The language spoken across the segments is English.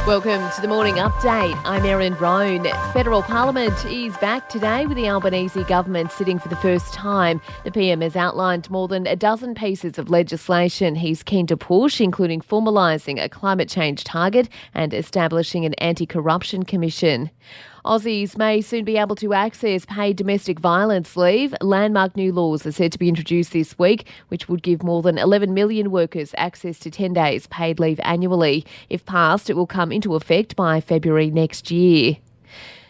Welcome to the Morning Update. I'm Erin Roan. Federal Parliament is back today with the Albanese government sitting for the first time. The PM has outlined more than a dozen pieces of legislation he's keen to push, including formalising a climate change target and establishing an anti-corruption commission. Aussies may soon be able to access paid domestic violence leave. Landmark new laws are set to be introduced this week, which would give more than 11 million workers access to 10 days paid leave annually. If passed, it will come into effect by February next year.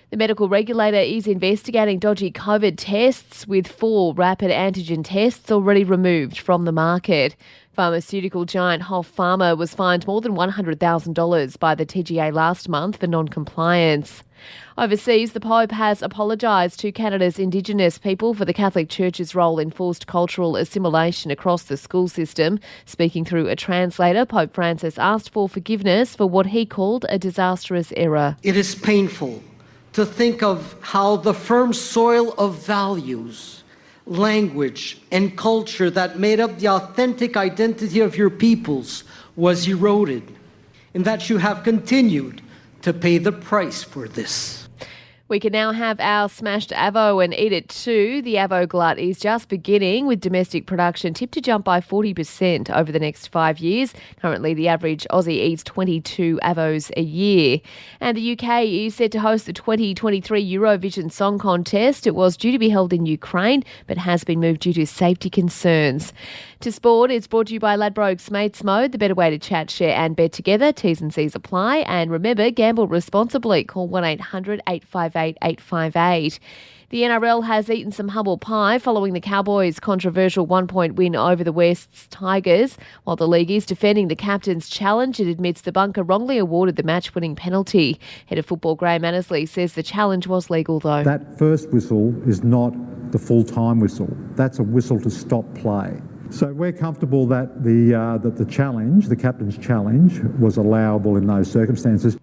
The medical regulator is investigating dodgy COVID tests, with 4 rapid antigen tests already removed from the market. Pharmaceutical giant Hoff Pharma was fined more than $100,000 by the TGA last month for non-compliance. Overseas, the Pope has apologised to Canada's indigenous people for the Catholic Church's role in forced cultural assimilation across the school system. Speaking through a translator, Pope Francis asked for forgiveness for what he called a disastrous error. It is painful to think of how the firm soil of values, language, and culture that made up the authentic identity of your peoples was eroded, and that you have continued to pay the price for this. We can now have our smashed avo and eat it too. The avo glut is just beginning, with domestic production tipped to jump by 40% over the next 5 years. Currently, the average Aussie eats 22 avos a year. And the UK is set to host the 2023 Eurovision Song Contest. It was due to be held in Ukraine, but has been moved due to safety concerns. To sport, it's brought to you by Ladbrokes Mates Mode, the better way to chat, share and bet together. T's and C's apply. And remember, gamble responsibly. Call 1-800-858-858. The NRL has eaten some humble pie following the Cowboys' controversial 1-point win over the West's Tigers. While the league is defending the captain's challenge, it admits the bunker wrongly awarded the match-winning penalty. Head of football Graham Annesley says the challenge was legal, though. That first whistle is not the full-time whistle. That's a whistle to stop play. So we're comfortable that the challenge, the captain's challenge, was allowable in those circumstances.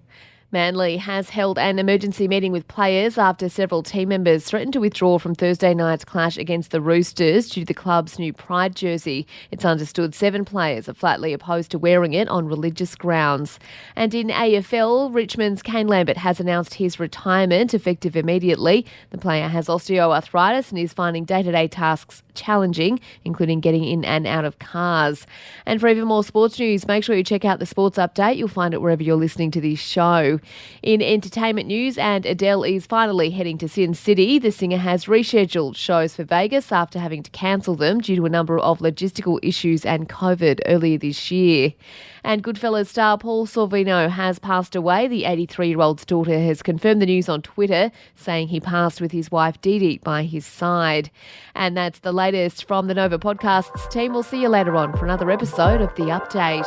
Manly has held an emergency meeting with players after several team members threatened to withdraw from Thursday night's clash against the Roosters due to the club's new Pride jersey. It's understood 7 players are flatly opposed to wearing it on religious grounds. And in AFL, Richmond's Kane Lambert has announced his retirement, effective immediately. The player has osteoarthritis and is finding day-to-day tasks challenging, including getting in and out of cars. And for even more sports news, make sure you check out the Sports Update. You'll find it wherever you're listening to this show. In entertainment news, and Adele is finally heading to Sin City. The singer has rescheduled shows for Vegas after having to cancel them due to a number of logistical issues and COVID earlier this year. And Goodfellas star Paul Sorvino has passed away. The 83-year-old's daughter has confirmed the news on Twitter, saying he passed with his wife Dee Dee by his side. And that's the latest from the Nova Podcasts team. We'll see you later on for another episode of The Update.